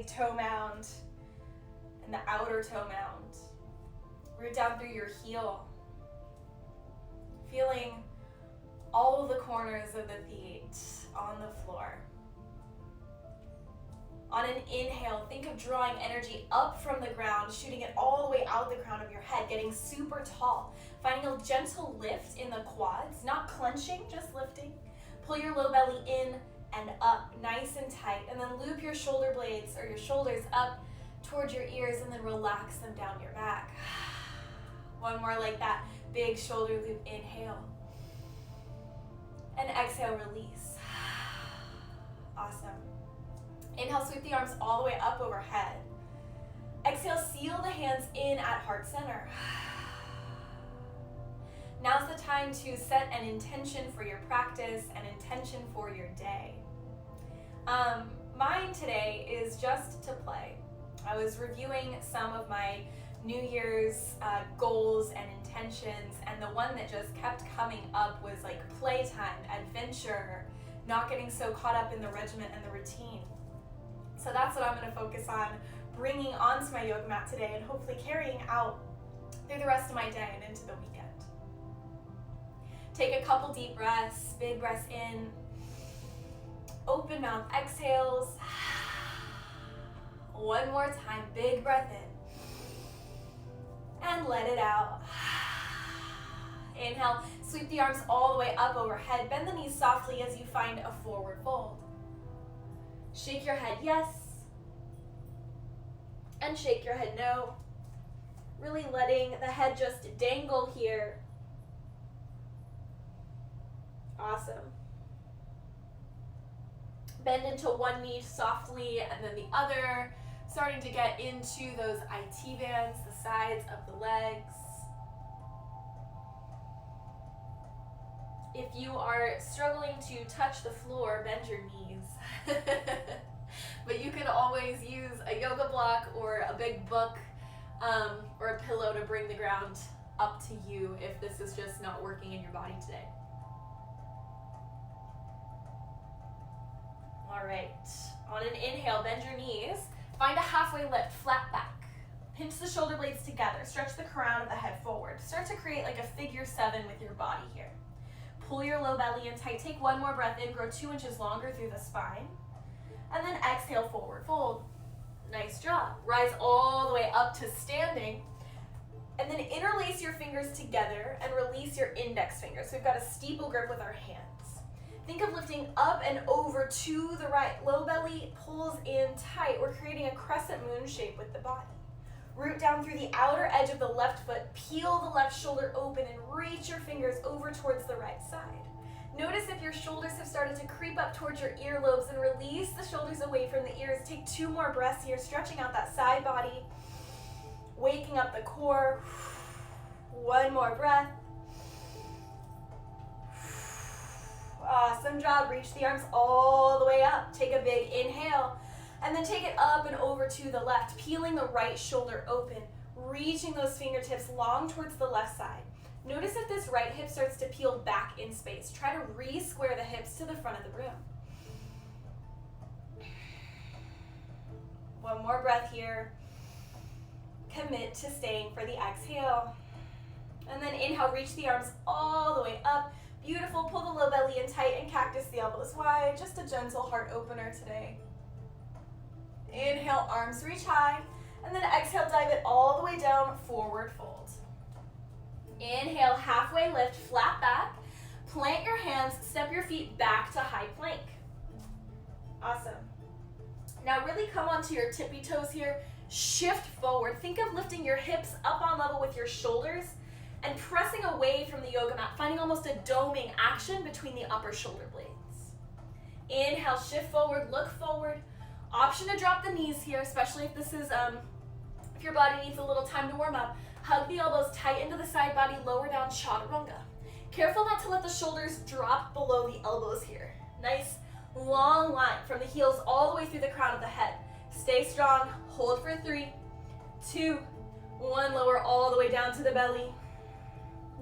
toe mound and the outer toe mound. Root down through your heel, feeling all of the corners of the feet on the floor. On an inhale, think of drawing energy up from the ground, shooting it all the way out the crown of your head, getting super tall, finding a gentle lift in the quads, not clenching, just lifting. Pull your low belly in and up, nice and tight, and then loop your shoulder blades or your shoulders up towards your ears and then relax them down your back. One more like that, big shoulder loop, inhale. And exhale, release. Awesome. Inhale, sweep the arms all the way up overhead. Exhale, seal the hands in at heart center. Now's the time to set an intention for your practice, an intention for your day. Mine today is just to play. I was reviewing some of my New Year's goals and intentions, and the one that just kept coming up was like playtime, adventure, not getting so caught up in the regimen and the routine. So that's what I'm going to focus on bringing onto my yoga mat today and hopefully carrying out through the rest of my day and into the weekend. Take a couple deep breaths, big breaths in, open mouth exhales. One more time, big breath in and let it out. Inhale, sweep the arms all the way up overhead, bend the knees softly as you find a forward fold. Shake your head yes, and shake your head no. Really letting the head just dangle here. Awesome. Bend into one knee softly and then the other, starting to get into those IT bands, the sides of the legs. If you are struggling to touch the floor, bend your knees. But you can always use a yoga block or a big book or a pillow to bring the ground up to you if this is just not working in your body today. All right, on an inhale, bend your knees. Find a halfway lift, flat back. Pinch the shoulder blades together. Stretch the crown of the head forward. Start to create like a figure 7 with your body here. Pull your low belly in tight. Take one more breath in. Grow 2 inches longer through the spine. And then exhale, forward fold. Nice job. Rise all the way up to standing. And then interlace your fingers together and release your index fingers. So we've got a steeple grip with our hands. Think of lifting up and over to the right. Low belly pulls in tight. We're creating a crescent moon shape with the body. Root down through the outer edge of the left foot. Peel the left shoulder open and reach your fingers over towards the right side. Notice if your shoulders have started to creep up towards your earlobes, and release the shoulders away from the ears. Take 2 more breaths here, stretching out that side body, waking up the core. One more breath. Awesome job. Reach the arms all the way up. Take a big inhale and then take it up and over to the left, peeling the right shoulder open, reaching those fingertips long towards the left side. Notice if this right hip starts to peel back in space. Try to re-square the hips to the front of the room. One more breath here. Commit to staying for the exhale. And then inhale, reach the arms all the way up. Beautiful, pull the low belly in tight and cactus the elbows wide. Just a gentle heart opener today. Inhale, arms reach high. And then exhale, dive it all the way down, forward fold. Inhale, halfway lift, flat back. Plant your hands, step your feet back to high plank. Awesome. Now really come onto your tippy toes here. Shift forward. Think of lifting your hips up on level with your shoulders and pressing away from the yoga mat, finding almost a doming action between the upper shoulder blades. Inhale, shift forward, look forward. Option to drop the knees here, especially if this is, if your body needs a little time to warm up. Hug the elbows tight into the side body, lower down, chaturanga. Careful not to let the shoulders drop below the elbows here. Nice long line from the heels all the way through the crown of the head. Stay strong, hold for 3, 2, 1, lower all the way down to the belly.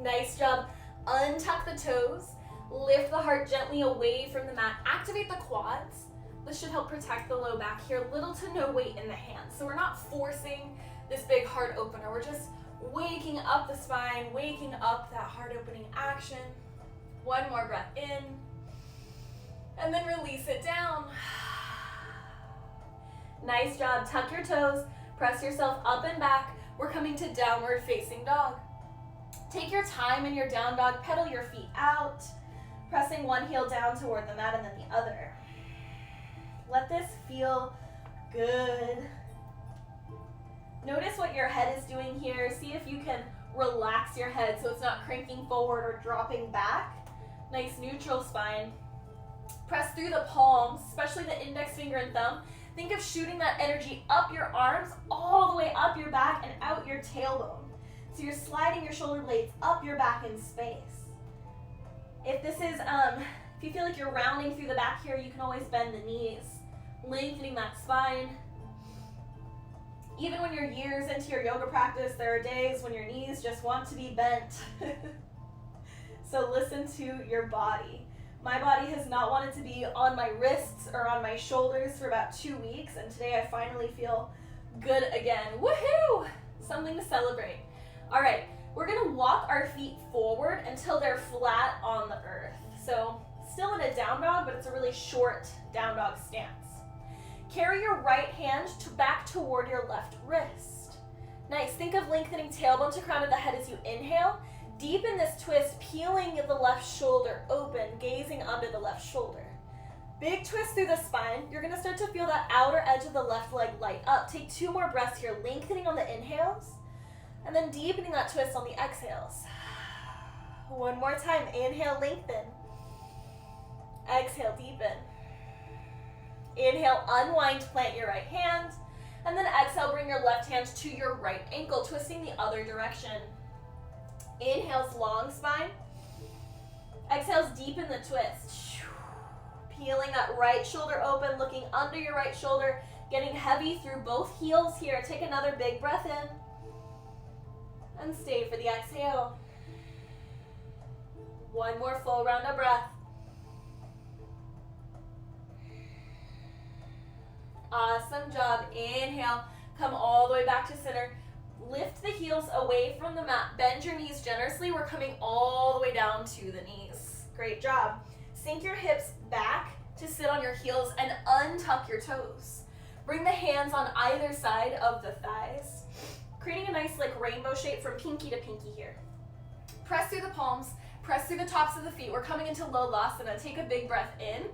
Nice job. Untuck the toes. Lift the heart gently away from the mat. Activate the quads. This should help protect the low back here. Little to no weight in the hands. So we're not forcing this big heart opener. We're just waking up the spine, waking up that heart opening action. One more breath in. And then release it down. Nice job. Tuck your toes. Press yourself up and back. We're coming to downward facing dog. Take your time in your down dog. Pedal your feet out. Pressing one heel down toward the mat and then the other. Let this feel good. Notice what your head is doing here. See if you can relax your head so it's not cranking forward or dropping back. Nice neutral spine. Press through the palms, especially the index finger and thumb. Think of shooting that energy up your arms, all the way up your back and out your tailbone. So you're sliding your shoulder blades up your back in space. If this is, if you feel like you're rounding through the back here, you can always bend the knees, lengthening that spine. Even when you're years into your yoga practice, there are days when your knees just want to be bent. So listen to your body. My body has not wanted to be on my wrists or on my shoulders for about 2 weeks, and today I finally feel good again. Woohoo! Something to celebrate. All right, we're gonna walk our feet forward until they're flat on the earth. So still in a down dog, but it's a really short down dog stance. Carry your right hand back toward your left wrist. Nice, think of lengthening tailbone to crown of the head as you inhale. Deepen this twist, peeling the left shoulder open, gazing under the left shoulder. Big twist through the spine. You're gonna start to feel that outer edge of the left leg light up. Take 2 more breaths here, lengthening on the inhales, and then deepening that twist on the exhales. One more time, inhale, lengthen. Exhale, deepen. Inhale, unwind, plant your right hand, and then exhale, bring your left hand to your right ankle, twisting the other direction. Inhales, long spine. Exhales, deepen the twist. Peeling that right shoulder open, looking under your right shoulder, getting heavy through both heels here. Take another big breath in. And stay for the exhale. One more full round of breath. Awesome job. Inhale, come all the way back to center. Lift the heels away from the mat. Bend your knees generously. We're coming all the way down to the knees. Great job. Sink your hips back to sit on your heels and untuck your toes. Bring the hands on either side of the thighs, creating a nice like rainbow shape from pinky to pinky here. Press through the palms. Press through the tops of the feet. We're coming into Lolasana. Take a big breath in.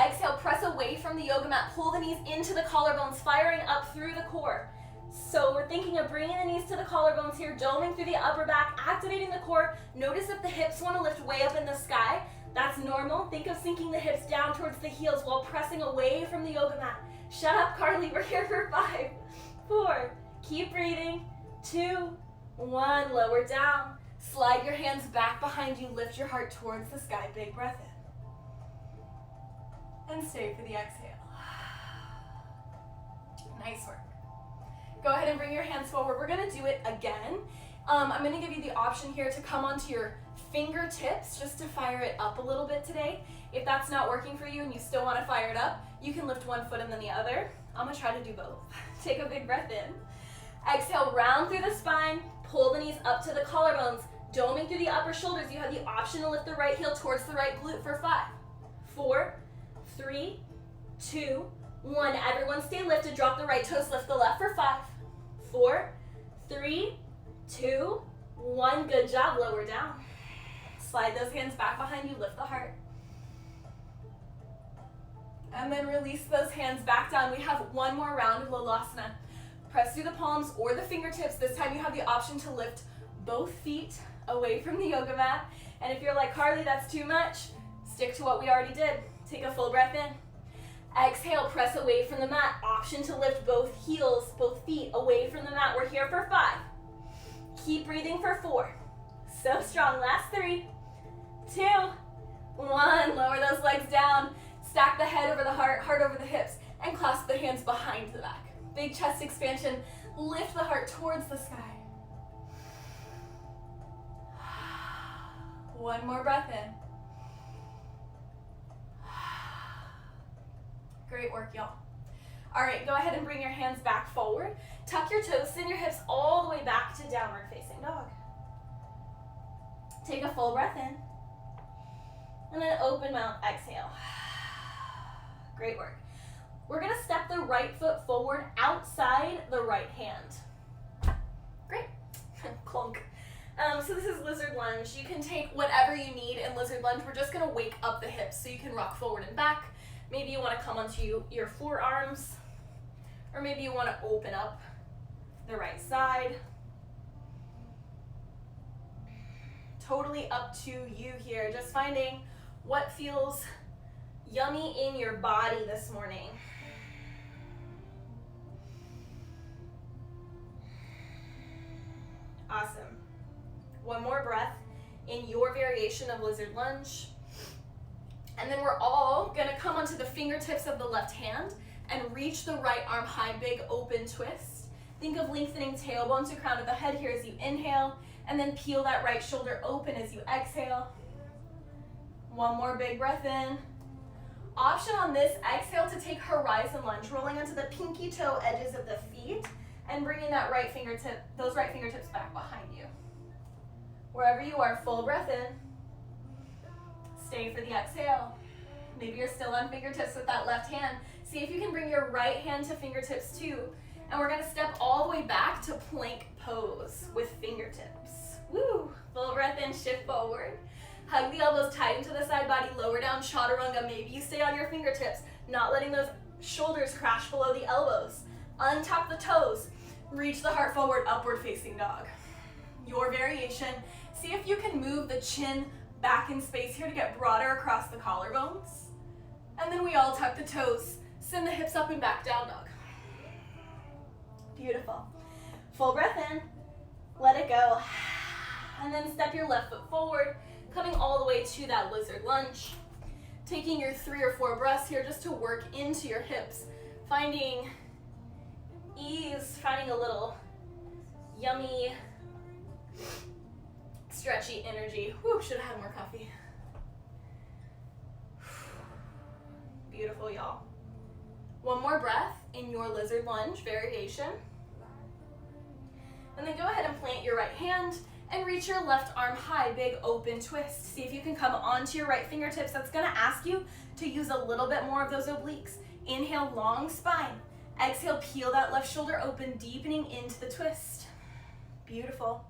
Exhale, press away from the yoga mat. Pull the knees into the collarbones, firing up through the core. So we're thinking of bringing the knees to the collarbones here, doming through the upper back, activating the core. Notice if the hips want to lift way up in the sky. That's normal. Think of sinking the hips down towards the heels while pressing away from the yoga mat. Shut up, Carly. We're here for 5, 4. Keep breathing. 2, 1. Lower down. Slide your hands back behind you. Lift your heart towards the sky. Big breath in. And stay for the exhale. Nice work. Go ahead and bring your hands forward. We're gonna do it again. I'm gonna give you the option here to come onto your fingertips just to fire it up a little bit today. If that's not working for you and you still wanna fire it up, you can lift one foot and then the other. I'm gonna try to do both. Take a big breath in. Exhale, round through the spine, pull the knees up to the collarbones, doming through the upper shoulders. You have the option to lift the right heel towards the right glute for 5, 4, 3, 2, 1. Everyone stay lifted. Drop the right toes, lift the left for 5, 4, 3, 2, 1. Good job. Lower down. Slide those hands back behind you. Lift the heart. And then release those hands back down. We have one more round of Lolasana. Press through the palms or the fingertips. This time you have the option to lift both feet away from the yoga mat. And if you're like, Carly, that's too much, stick to what we already did. Take a full breath in. Exhale, press away from the mat. Option to lift both heels, both feet away from the mat. We're here for 5. Keep breathing for 4. So strong. Last 3, 2, 1. Lower those legs down. Stack the head over the heart, heart over the hips, and clasp the hands behind the back. Big chest expansion. Lift the heart towards the sky. One more breath in. Great work, y'all. All right, go ahead and bring your hands back forward. Tuck your toes, send your hips all the way back to downward facing dog. Take a full breath in. And then open mouth, exhale. Great work. We're gonna step the right foot forward outside the right hand. Great. Clunk. So this is lizard lunge. You can take whatever you need in lizard lunge. We're just gonna wake up the hips so you can rock forward and back. Maybe you wanna come onto your forearms, or maybe you wanna open up the right side. Totally up to you here. Just finding what feels yummy in your body this morning. Awesome. One more breath in your variation of lizard lunge. And then we're all gonna come onto the fingertips of the left hand and reach the right arm high, big open twist. Think of lengthening tailbone to crown of the head here as you inhale, and then peel that right shoulder open as you exhale. One more big breath in. Option on this exhale to take horizon lunge, rolling onto the pinky toe edges of the feet and bringing that those right fingertips back behind you. Wherever you are, full breath in. Stay for the exhale. Maybe you're still on fingertips with that left hand. See if you can bring your right hand to fingertips too. And we're gonna step all the way back to plank pose with fingertips. Woo! Full breath in, shift forward. Hug the elbows tight into the side body, lower down chaturanga. Maybe you stay on your fingertips, not letting those shoulders crash below the elbows. Untuck the toes, reach the heart forward, upward facing dog. Your variation. See if you can move the chin back in space here to get broader across the collarbones. And then we all tuck the toes, send the hips up and back, down dog. Beautiful. Full breath in, let it go. And then step your left foot forward, coming all the way to that lizard lunge. Taking your 3 or 4 breaths here just to work into your hips. Finding ease, finding a little yummy, stretchy energy. Whew, should have had more coffee. Beautiful, y'all. One more breath in your lizard lunge variation. And then go ahead and plant your right hand and reach your left arm high, big open twist. See if you can come onto your right fingertips. That's gonna ask you to use a little bit more of those obliques. Inhale, long spine. Exhale, peel that left shoulder open, deepening into the twist. Beautiful.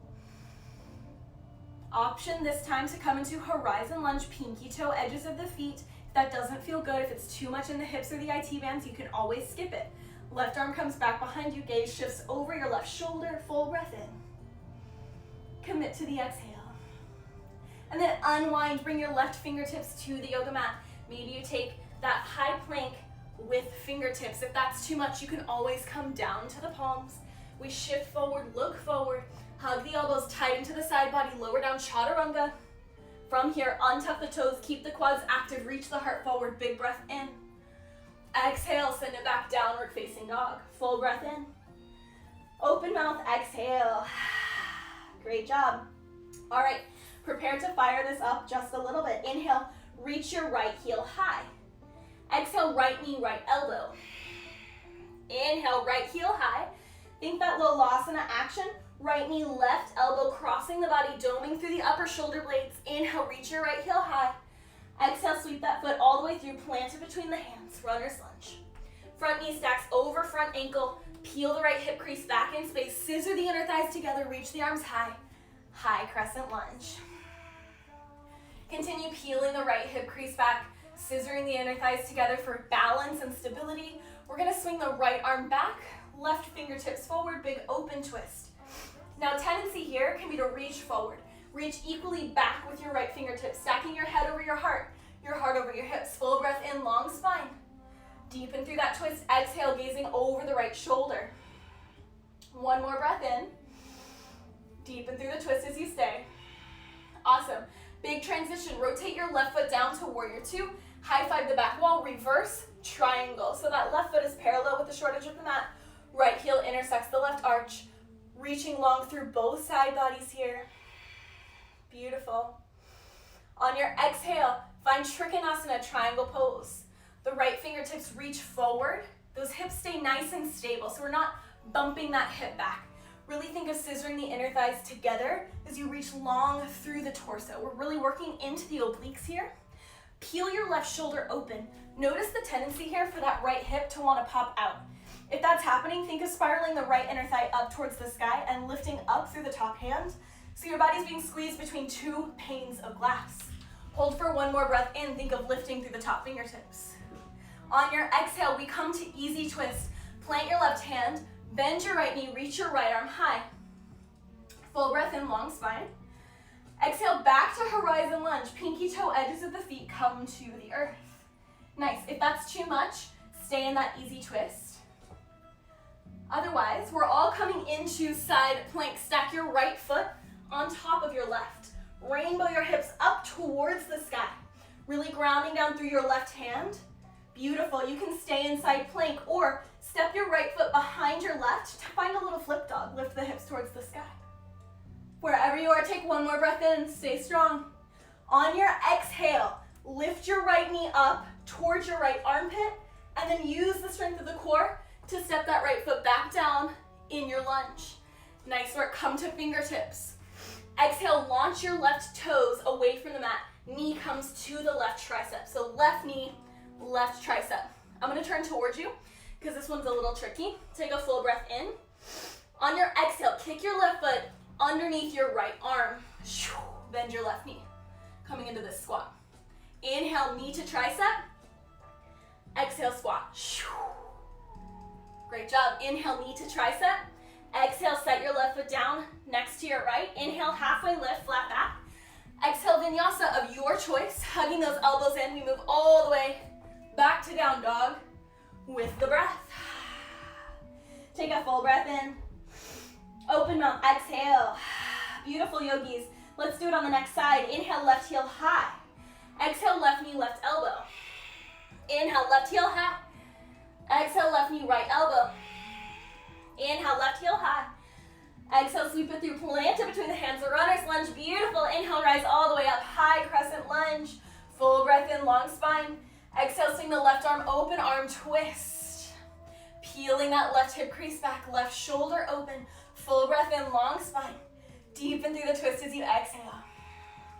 Option this time to come into horizon lunge, pinky toe edges of the feet. If that doesn't feel good, if it's too much in the hips or the IT bands, you can always skip it. Left arm comes back behind you, gaze shifts over your left shoulder, full breath in. Commit to the exhale. And then unwind, bring your left fingertips to the yoga mat. Maybe you take that high plank with fingertips. If that's too much, you can always come down to the palms. We shift forward, look forward, hug the elbows tight into the side body, lower down chaturanga. From here, untuck the toes, keep the quads active, reach the heart forward, big breath in. Exhale, send it back, downward facing dog. Full breath in. Open mouth, exhale. Great job. All right, prepare to fire this up just a little bit. Inhale, reach your right heel high. Exhale, right knee, right elbow. Inhale, right heel high. Think that Lolasana action. Right knee, left elbow, crossing the body, doming through the upper shoulder blades. Inhale, reach your right heel high. Exhale, sweep that foot all the way through, plant it between the hands, runner's lunge. Front knee stacks over front ankle, peel the right hip crease back in space, scissor the inner thighs together, reach the arms high, high crescent lunge. Continue peeling the right hip crease back, scissoring the inner thighs together for balance and stability. We're gonna swing the right arm back, left fingertips forward, big open twist. Now tendency here can be to reach forward. Reach equally back with your right fingertips, stacking your head over your heart over your hips. Full breath in, long spine. Deepen through that twist. Exhale, gazing over the right shoulder. One more breath in. Deepen through the twist as you stay. Awesome. Big transition. Rotate your left foot down to warrior two. High five the back wall. Reverse triangle. So that left foot is parallel with the short edge of the mat. Right heel intersects the left arch. Reaching long through both side bodies here. Beautiful. On your exhale, find Trikonasana, triangle pose. The right fingertips reach forward. Those hips stay nice and stable, so we're not bumping that hip back. Really think of scissoring the inner thighs together as you reach long through the torso. We're really working into the obliques here. Peel your left shoulder open. Notice the tendency here for that right hip to want to pop out. If that's happening, think of spiraling the right inner thigh up towards the sky and lifting up through the top hand, so your body's being squeezed between two panes of glass. Hold for one more breath in. Think of lifting through the top fingertips. On your exhale, we come to easy twist. Plant your left hand, bend your right knee, reach your right arm high. Full breath in, long spine. Exhale, back to horizon lunge. Pinky toe edges of the feet come to the earth. Nice. If that's too much, stay in that easy twist. Otherwise, we're all coming into side plank. Stack your right foot on top of your left. Rainbow your hips up towards the sky. Really grounding down through your left hand. Beautiful. You can stay in side plank or step your right foot behind your left to find a little flip dog. Lift the hips towards the sky. Wherever you are, take one more breath in. Stay strong. On your exhale, lift your right knee up towards your right armpit and then use the strength of the core to step that right foot back down in your lunge. Nice work. Come to fingertips. Exhale, launch your left toes away from the mat. Knee comes to the left tricep. So left knee, left tricep. I'm going to turn towards you because this one's a little tricky. Take a full breath in. On your exhale, kick your left foot underneath your right arm. Bend your left knee. Coming into this squat. Inhale, knee to tricep. Exhale, squat. Great job. Inhale, knee to tricep. Exhale, set your left foot down next to your right. Inhale, halfway lift, flat back. Exhale, vinyasa of your choice. Hugging those elbows in. We move all the way back to down dog with the breath. Take a full breath in. Open mouth, exhale. Beautiful yogis. Let's do it on the next side. Inhale, left heel high. Exhale, left knee, left elbow. Inhale, left heel high. Exhale, left knee, right elbow. Inhale, left heel high. Exhale, sweep it through, plant it between the hands. The runner's lunge, beautiful. Inhale, rise all the way up, high crescent lunge. Full breath in, long spine. Exhale, swing the left arm open, arm twist. Peeling that left hip crease back, left shoulder open. Full breath in, long spine. Deepen through the twist as you exhale.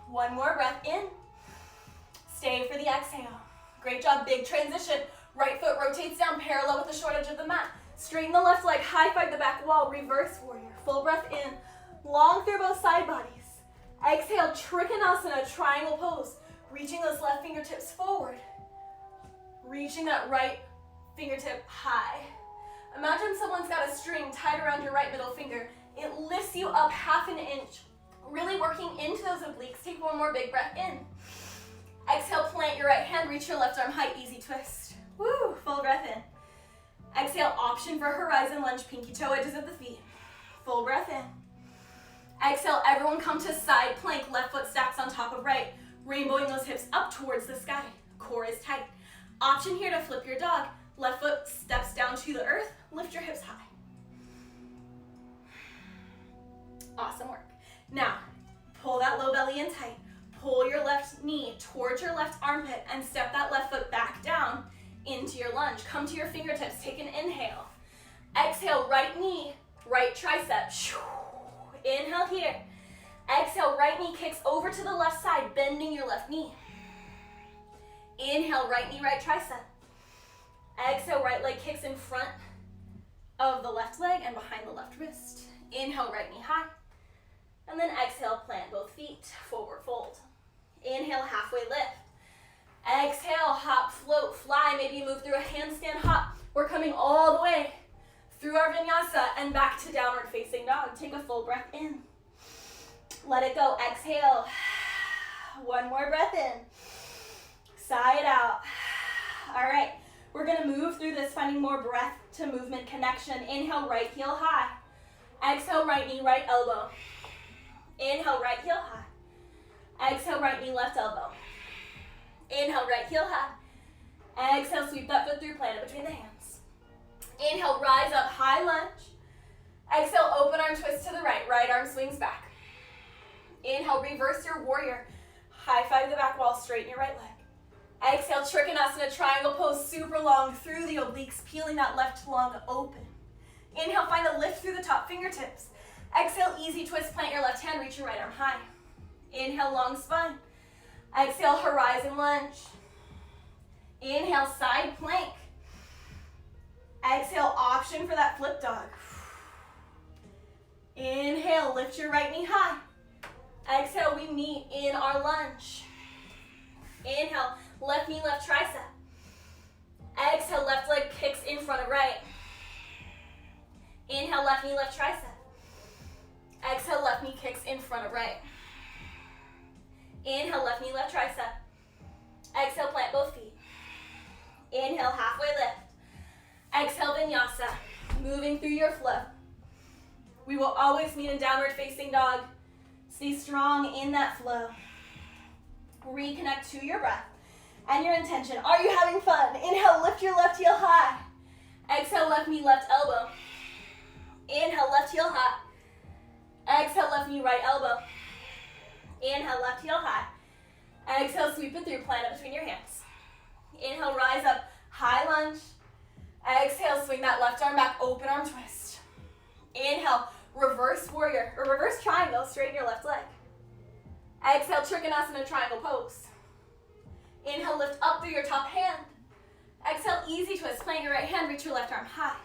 One more breath in. Stay for the exhale. Great job, big transition. Right foot rotates down parallel with the short edge of the mat. Straighten the left leg, high five the back wall, reverse warrior. Full breath in, long through both side bodies. Exhale, Trikonasana, triangle pose. Reaching those left fingertips forward. Reaching that right fingertip high. Imagine someone's got a string tied around your right middle finger. It lifts you up half an inch. Really working into those obliques. Take one more big breath in. Exhale, plant your right hand, reach your left arm high, easy twist. Woo, full breath in. Exhale, option for horizon lunge, pinky toe edges of the feet. Full breath in. Exhale, everyone come to side plank, left foot stacks on top of right, rainbowing those hips up towards the sky. Core is tight. Option here to flip your dog. Left foot steps down to the earth, lift your hips high. Awesome work. Now, pull that low belly in tight. Pull your left knee towards your left armpit and step that left foot back down into your lunge. Come to your fingertips, take an inhale. Exhale, right knee, right tricep. Inhale here. Exhale, right knee kicks over to the left side, bending your left knee. Inhale, right knee, right tricep. Exhale, right leg kicks in front of the left leg and behind the left wrist. Inhale, right knee high. And then exhale, plant both feet, forward fold. Inhale, halfway lift. Exhale, hop, float, fly. Maybe you move through a handstand hop. We're coming all the way through our vinyasa and back to downward facing dog. Take a full breath in. Let it go. Exhale. One more breath in. Sigh it out. All right. We're going to move through this, finding more breath to movement connection. Inhale, right heel high. Exhale, right knee, right elbow. Inhale, right heel high. Exhale, right knee, left elbow. Inhale, right heel high. Exhale, sweep that foot through, plant it between the hands. Inhale, rise up, high lunge. Exhale, open arm twist to the right. Right arm swings back. Inhale, reverse your warrior. High five the back wall, straighten your right leg. Exhale, Trikonasana, triangle pose, super long through the obliques, peeling that left lung open. Inhale, find a lift through the top fingertips. Exhale, easy twist, plant your left hand, reach your right arm high. Inhale, long spine. Exhale, horizon lunge. Inhale, side plank. Exhale, option for that flip dog. Inhale, lift your right knee high. Exhale, we meet in our lunge. Inhale, left knee, left tricep. Exhale, left leg kicks in front of right. Inhale, left knee, left tricep. Exhale, left knee kicks in front of right. Inhale, left knee, left tricep. Exhale, plant both feet. Inhale, halfway lift. Exhale, vinyasa. Moving through your flow. We will always meet in downward facing dog. Stay strong in that flow. Reconnect to your breath and your intention. Are you having fun? Inhale, lift your left heel high. Exhale, left knee, left elbow. Inhale, left heel high. Exhale, left knee, right elbow. Inhale, left heel high. Exhale, sweep it through, plant it between your hands. Inhale, rise up, high lunge. Exhale, swing that left arm back, open arm twist. Inhale, reverse warrior, or reverse triangle, straighten your left leg. Exhale, Trikonasana, triangle pose. Inhale, lift up through your top hand. Exhale, easy twist, plant your right hand, reach your left arm high.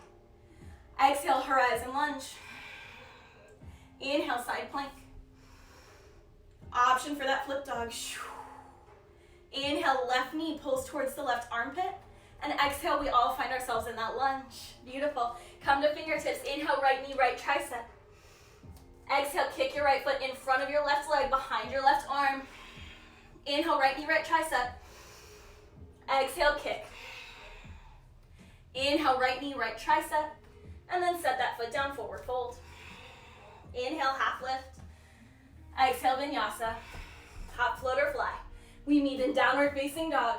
Exhale, horizon lunge. Inhale, side plank. Option for that flip dog. Inhale, left knee pulls towards the left armpit. And exhale, we all find ourselves in that lunge. Beautiful. Come to fingertips. Inhale, right knee, right tricep. Exhale, kick your right foot in front of your left leg, behind your left arm. Inhale, right knee, right tricep. Exhale, kick. Inhale, right knee, right tricep. And then set that foot down, forward fold. Inhale, half lift. Exhale, vinyasa. Hop, float, or fly. We meet in downward facing dog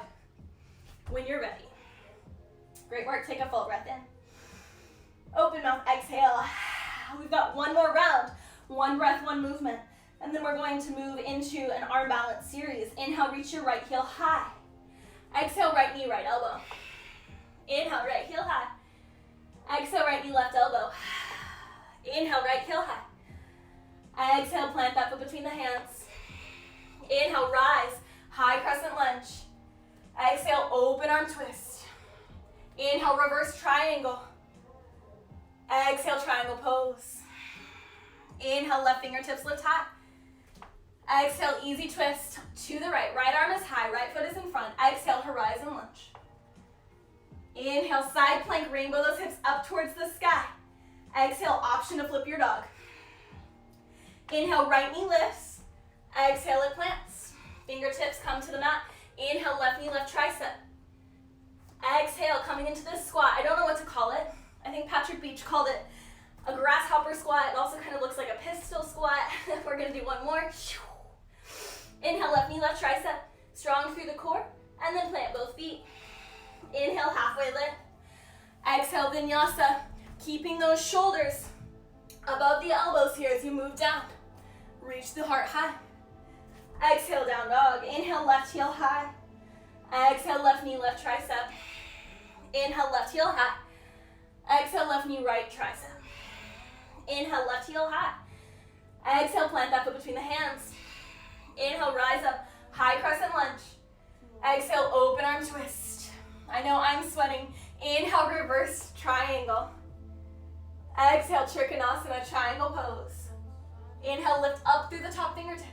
when you're ready. Great work. Take a full breath in. Open mouth, exhale. We've got one more round. One breath, one movement. And then we're going to move into an arm balance series. Inhale, reach your right heel high. Exhale, right knee, right elbow. Inhale, right heel high. Exhale, right knee, left elbow. Inhale, right heel high. Exhale, plant that foot between the hands. Inhale, rise, high crescent lunge. Exhale, open arm twist. Inhale, reverse triangle. Exhale, triangle pose. Inhale, left fingertips lift high. Exhale, easy twist to the right. Right arm is high, right foot is in front. Exhale, horizon lunge. Inhale, side plank, rainbow those hips up towards the sky. Exhale, option to flip your dog. Inhale, right knee lifts. Exhale, it plants. Fingertips come to the mat. Inhale, left knee, left tricep. Exhale, coming into this squat. I don't know what to call it. I think Patrick Beach called it a grasshopper squat. It also kind of looks like a pistol squat. We're going to do one more. Inhale, left knee, left tricep. Strong through the core. And then plant both feet. Inhale, halfway lift. Exhale, vinyasa. Keeping those shoulders above the elbows here as you move down. Reach the heart high. Exhale, down dog. Inhale, left heel high. Exhale, left knee, left tricep. Inhale, left heel high. Exhale, left knee, right tricep. Inhale, left heel high. Exhale, plant that foot between the hands. Inhale, rise up, high crescent lunge. Exhale, open arm twist. I know I'm sweating. Inhale, reverse triangle. Exhale, Trikonasana, triangle pose. Inhale, lift up through the top fingertips.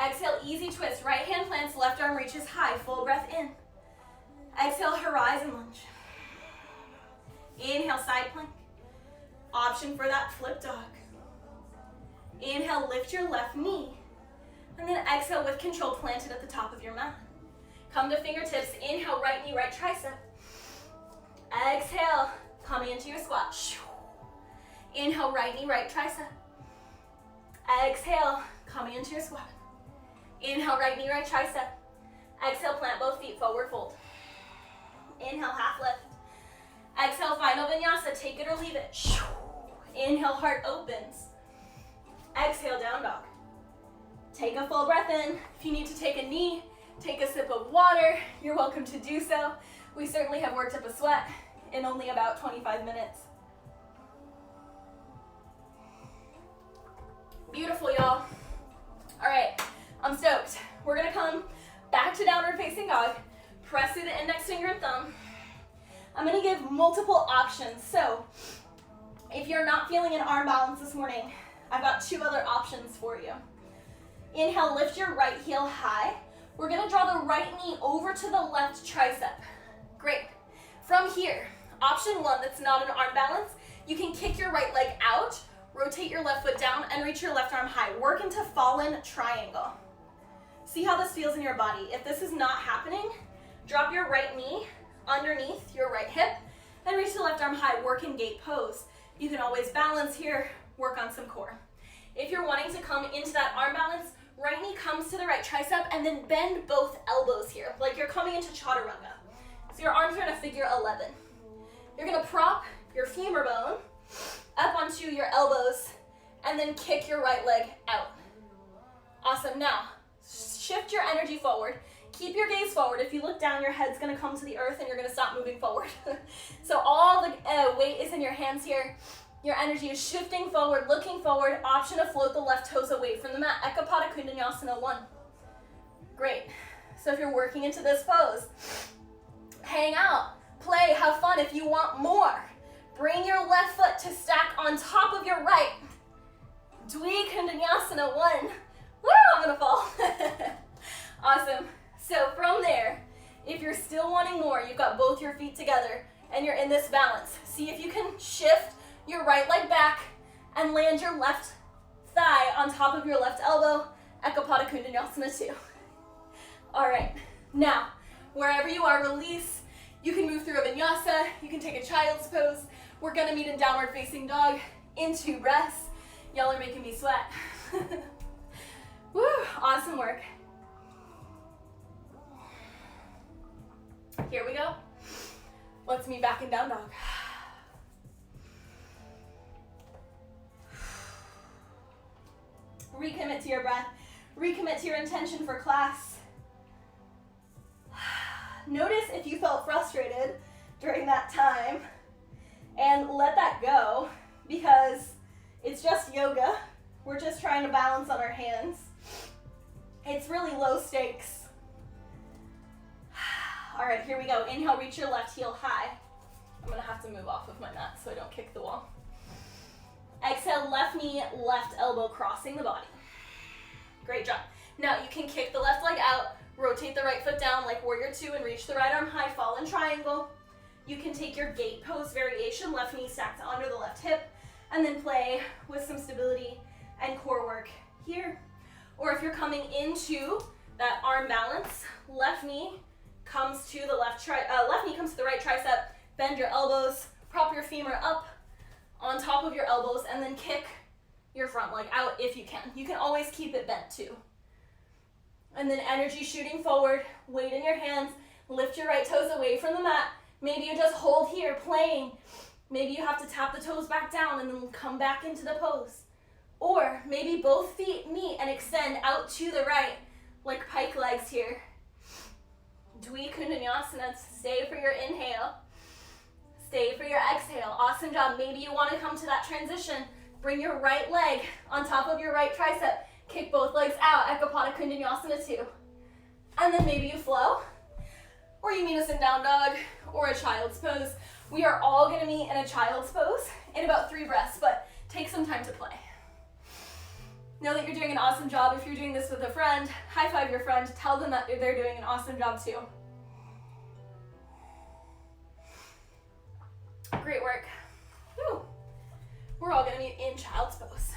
Exhale, easy twist. Right hand plants, left arm reaches high. Full breath in. Exhale, horizon lunge. Inhale, side plank. Option for that flip dog. Inhale, lift your left knee. And then exhale with control, plant it at the top of your mat. Come to fingertips. Inhale, right knee, right tricep. Exhale, coming into your squat. Inhale, right knee, right tricep. Exhale, coming into your squat. Inhale, right knee, right tricep. Exhale, plant both feet, forward fold. Inhale, half lift. Exhale, final vinyasa, take it or leave it. Inhale, heart opens. Exhale, down dog. Take a full breath in. If you need to take a knee, take a sip of water. You're welcome to do so. We certainly have worked up a sweat in only about 25 minutes. Beautiful, y'all. All right, I'm stoked. We're gonna come back to downward facing dog. Press through the index finger and thumb. I'm gonna give multiple options. So if you're not feeling an arm balance this morning, I've got two other options for you. Inhale, lift your right heel high. We're gonna draw the right knee over to the left tricep. Great. From here, option one, that's not an arm balance, you can kick your right leg out, rotate your left foot down, and reach your left arm high. Work into fallen triangle. See how this feels in your body. If this is not happening, drop your right knee underneath your right hip and reach the left arm high. Work in gate pose. You can always balance here, work on some core. If you're wanting to come into that arm balance, right knee comes to the right tricep and then bend both elbows here, like you're coming into chaturanga. So your arms are in a figure 11. You're gonna prop your femur bone up onto your elbows and then kick your right leg out. Awesome. Now, shift your energy forward. Keep your gaze forward. If you look down, your head's gonna come to the earth and you're gonna stop moving forward. So all the weight is in your hands here. Your energy is shifting forward, looking forward. Option to float the left toes away from the mat. Ekapada Kundanyasana 1. Great. So if you're working into this pose, hang out, play, have fun. If you want more, bring your left foot to stack on top of your right. Dwi Kundanyasana 1. Woo, I'm gonna fall. Awesome. So from there, if you're still wanting more, you've got both your feet together and you're in this balance. See if you can shift your right leg back and land your left thigh on top of your left elbow. Ekapada Kundanyasana 2. All right, now, wherever you are, release. You can move through a vinyasa. You can take a child's pose. We're gonna meet in downward facing dog in 2 breaths. Y'all are making me sweat. Woo, awesome work. Here we go. Let's meet back in down dog. Recommit to your breath. Recommit to your intention for class. Notice if you felt frustrated during that time and let that go, because it's just yoga. We're just trying to balance on our hands. It's really low stakes. All right, here we go. Inhale, reach your left heel high. I'm gonna have to move off of my mat so I don't kick the wall. Exhale, left knee, left elbow crossing the body. Great job. Now you can kick the left leg out, rotate the right foot down like warrior 2 and reach the right arm high, fallen triangle. You can take your gate pose variation, left knee stacked under the left hip, and then play with some stability and core work here. Or if you're coming into that arm balance, left knee comes to the left knee comes to the right tricep, bend your elbows, prop your femur up on top of your elbows, and then kick your front leg out if you can. You can always keep it bent too. And then energy shooting forward, weight in your hands, lift your right toes away from the mat. Maybe you just hold here, playing. Maybe you have to tap the toes back down and then come back into the pose. Or maybe both feet meet and extend out to the right, like pike legs here. Dwi Kundanyasana, stay for your inhale. Stay for your exhale. Awesome job. Maybe you want to come to that transition. Bring your right leg on top of your right tricep. Kick both legs out. Ekapada Kundanyasana 2. And then maybe you flow, or you meet us in down dog, or a child's pose. We are all going to meet in a child's pose in about 3 breaths, but take some time to play. Know that you're doing an awesome job. If you're doing this with a friend, high five your friend. Tell them that they're doing an awesome job too. Great work. Whew. We're all going to meet in child's pose.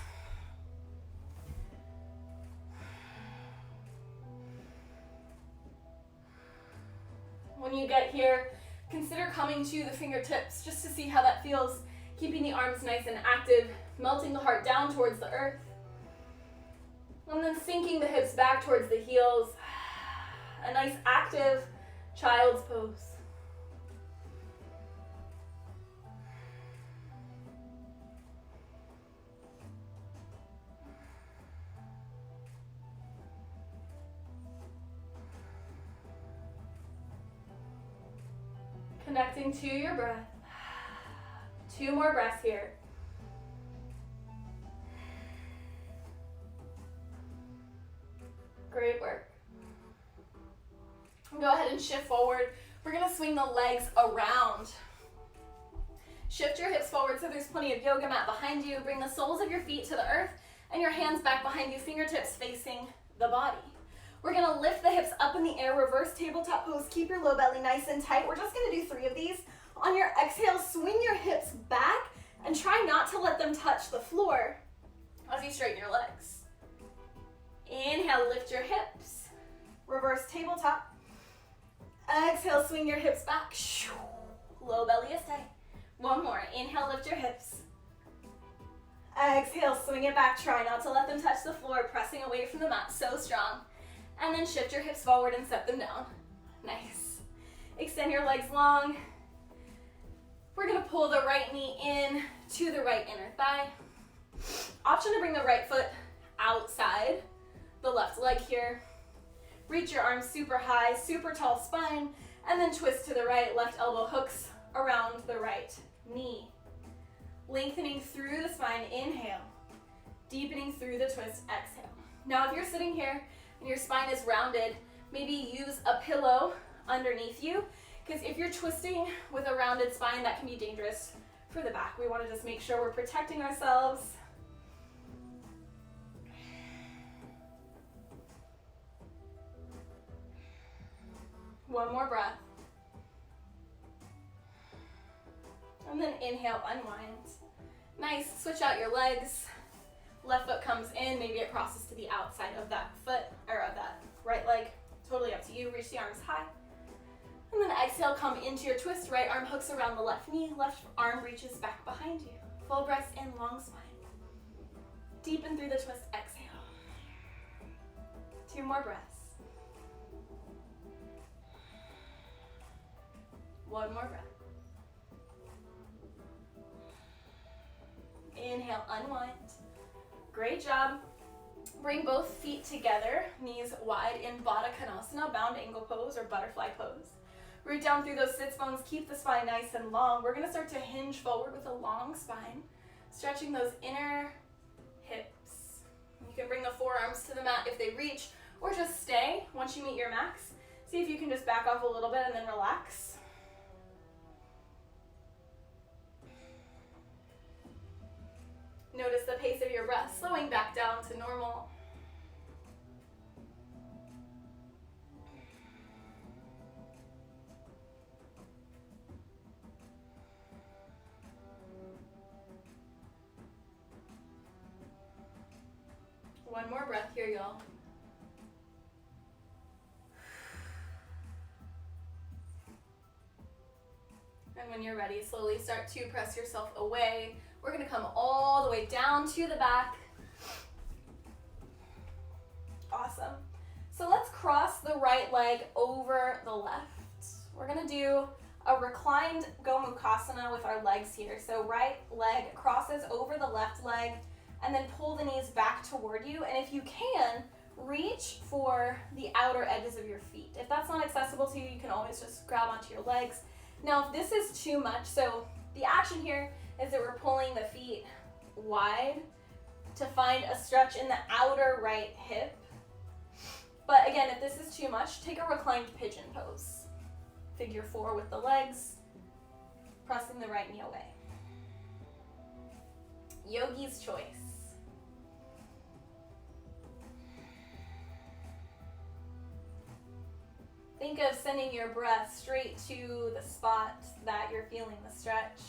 When you get here, consider coming to the fingertips just to see how that feels. Keeping the arms nice and active, melting the heart down towards the earth. And then sinking the hips back towards the heels. A nice active child's pose. Connecting to your breath. 2 more breaths here. Great work. Go ahead and shift forward. We're gonna swing the legs around. Shift your hips forward so there's plenty of yoga mat behind you. Bring the soles of your feet to the earth and your hands back behind you, fingertips facing the body. We're gonna lift the hips up in the air, reverse tabletop pose. Keep your low belly nice and tight. We're just gonna do 3 of these. On your exhale, swing your hips back and try not to let them touch the floor as you straighten your legs. Inhale, lift your hips. Reverse tabletop. Exhale, swing your hips back. Low belly is tight. 1 more. Inhale, lift your hips. Exhale, swing it back. Try not to let them touch the floor, pressing away from the mat. So strong. And then shift your hips forward and set them down. Nice. Extend your legs long. We're going to pull the right knee in to the right inner thigh. Option to bring the right foot outside the left leg here. Reach your arms super high, super tall spine, and then twist to the right. Left elbow hooks around the right knee. Lengthening through the spine, inhale. Deepening through the twist, exhale. Now if you're sitting here and your spine is rounded, maybe use a pillow underneath you, because if you're twisting with a rounded spine, that can be dangerous for the back. We want to just make sure we're protecting ourselves. One more breath. And then inhale, unwind. Nice, switch out your legs. Left foot comes in, maybe it crosses to the outside of that foot, or of that right leg. Totally up to you, reach the arms high. And then exhale, come into your twist. Right arm hooks around the left knee, left arm reaches back behind you. Full breaths in, long spine. Deepen through the twist, exhale. 2 more breaths. 1 more breath. Inhale, unwind. Great job. Bring both feet together, knees wide in Baddha Konasana, bound angle pose or butterfly pose. Root down through those sits bones, keep the spine nice and long. We're gonna start to hinge forward with a long spine, stretching those inner hips. You can bring the forearms to the mat if they reach, or just stay once you meet your max. See if you can just back off a little bit and then relax. Notice the pace of your breath, slowing back down to normal. One more breath here, y'all. And when you're ready, slowly start to press yourself away. We're gonna come all the way down to the back. Awesome. So let's cross the right leg over the left. We're gonna do a reclined Gomukhasana with our legs here. So right leg crosses over the left leg, and then pull the knees back toward you. And if you can, reach for the outer edges of your feet. If that's not accessible to you, you can always just grab onto your legs. Now, if this is too much, so the action here is that we're pulling the feet wide to find a stretch in the outer right hip. But again, if this is too much, take a reclined pigeon pose. Figure 4 with the legs, pressing the right knee away. Yogi's choice. Think of sending your breath straight to the spot that you're feeling the stretch.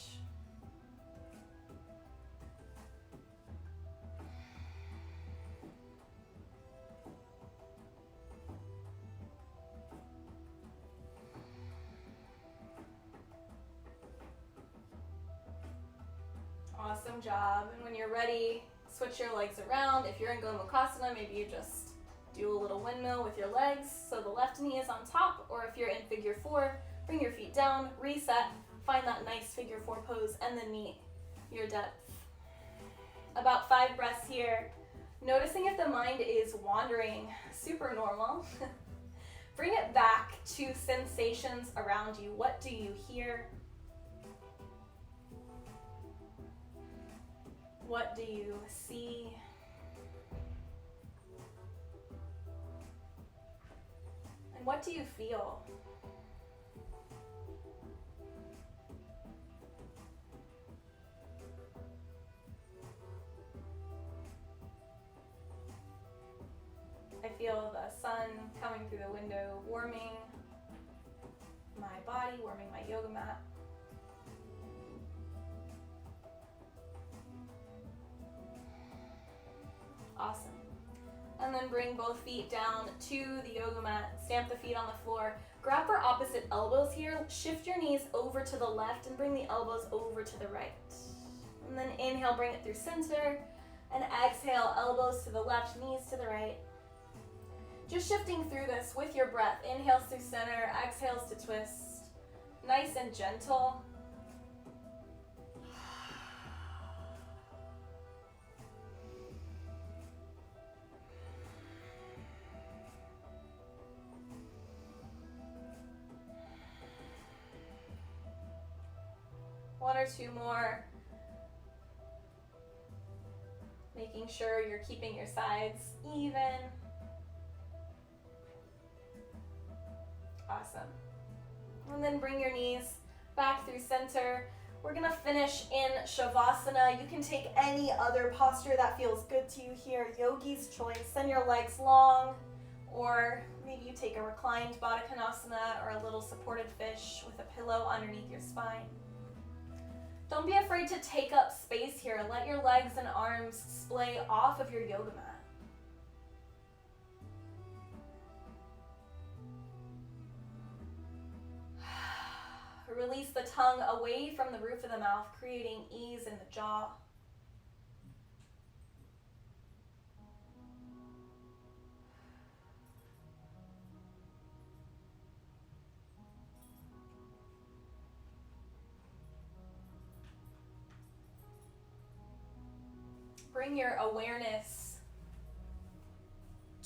Awesome job. And when you're ready, switch your legs around. If you're in Gomukhasana, maybe you just do a little windmill with your legs so the left knee is on top, or if you're in figure 4, bring your feet down, reset, find that nice figure 4 pose, and then meet your depth. About 5 breaths here. Noticing if the mind is wandering, super normal. Bring it back to sensations around you. What do you hear? What do you see? And what do you feel? I feel the sun coming through the window, warming my body, warming my yoga mat. Awesome. And then bring both feet down to the yoga mat, stamp the feet on the floor. Grab for opposite elbows here, shift your knees over to the left and bring the elbows over to the right. And then inhale, bring it through center, and exhale, elbows to the left, knees to the right. Just shifting through this with your breath. Inhales through center, exhales to twist. Nice and gentle. One or two more. Making sure you're keeping your sides even. Awesome. And then bring your knees back through center. We're gonna finish in Shavasana. You can take any other posture that feels good to you here, yogi's choice. Send your legs long, or maybe you take a reclined Baddha Konasana or a little supported fish with a pillow underneath your spine. Don't be afraid to take up space here. Let your legs and arms splay off of your yoga mat. Release the tongue away from the roof of the mouth, creating ease in the jaw. Bring your awareness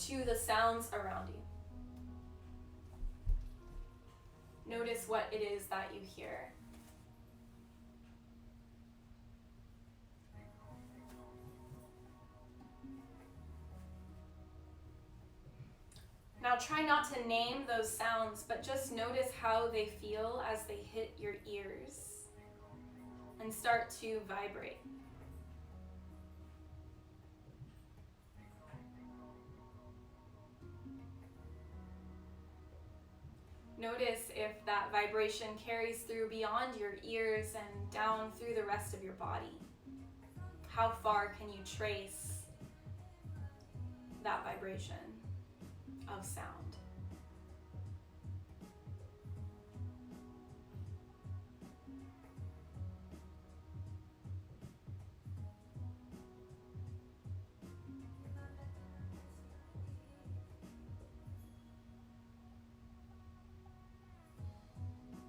to the sounds around you. Notice what it is that you hear. Now try not to name those sounds, but just notice how they feel as they hit your ears and start to vibrate. Notice if that vibration carries through beyond your ears and down through the rest of your body. How far can you trace that vibration of sound?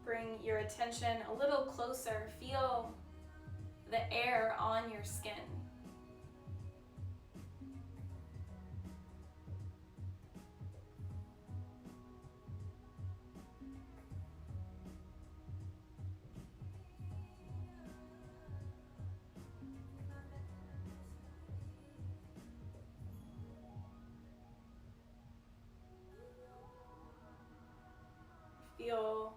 Bring your attention a little closer. Feel the air on your skin. Feel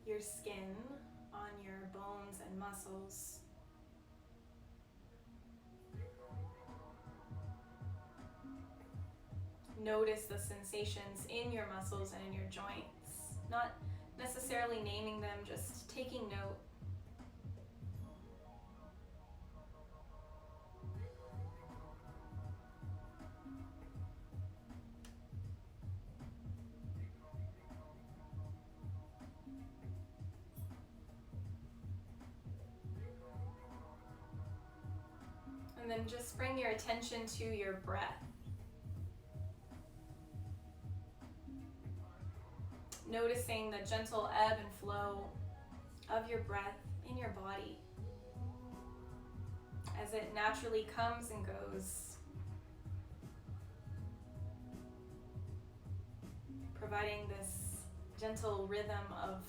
your skin on your bones and muscles. Notice the sensations in your muscles and in your joints. Not necessarily naming them, just taking note. And then just bring your attention to your breath. Noticing the gentle ebb and flow of your breath in your body as it naturally comes and goes. providing this gentle rhythm of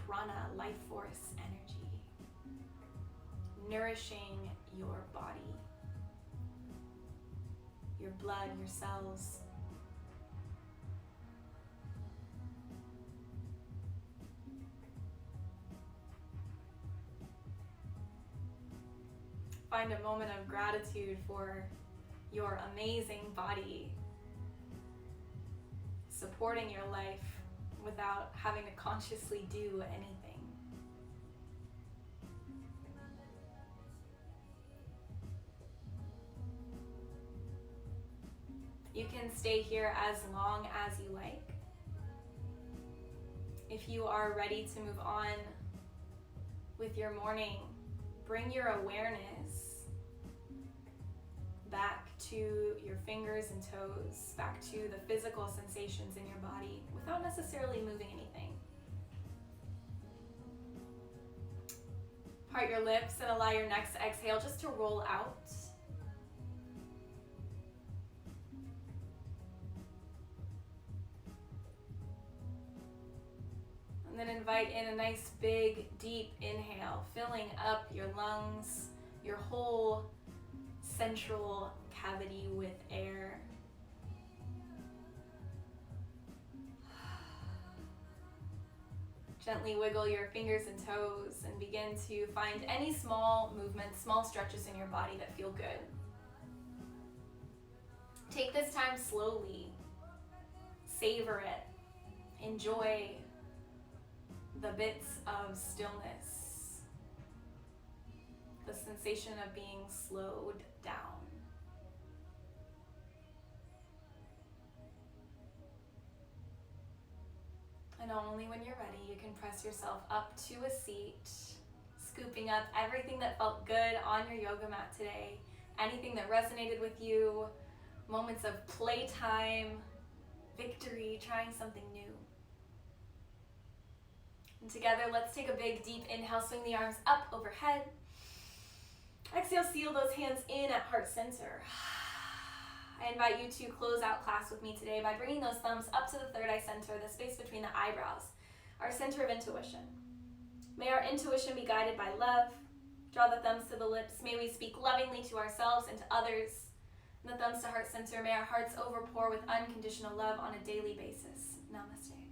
prana, life force energy, nourishing your body, your blood, your cells. Find a moment of gratitude for your amazing body, supporting your life without having to consciously do anything. You can stay here as long as you like. If you are ready to move on with your morning, bring your awareness back to your fingers and toes, back to the physical sensations in your body without necessarily moving anything. Part your lips and allow your next exhale just to roll out. And then invite in a nice big deep inhale, filling up your lungs, your whole central cavity with air. Gently wiggle your fingers and toes and begin to find any small movements, small stretches in your body that feel good. Take this time slowly. Savor it. Enjoy the bits of stillness, the sensation of being slowed down. And only when you're ready, you can press yourself up to a seat, scooping up everything that felt good on your yoga mat today, anything that resonated with you, moments of playtime, victory, trying something new. And together, let's take a big deep inhale, swing the arms up overhead. Exhale, seal those hands in at heart center. I invite you to close out class with me today by bringing those thumbs up to the third eye center, the space between the eyebrows, our center of intuition. May our intuition be guided by love. Draw the thumbs to the lips. May we speak lovingly to ourselves and to others. And the thumbs to heart center. May our hearts overpour with unconditional love on a daily basis. Namaste.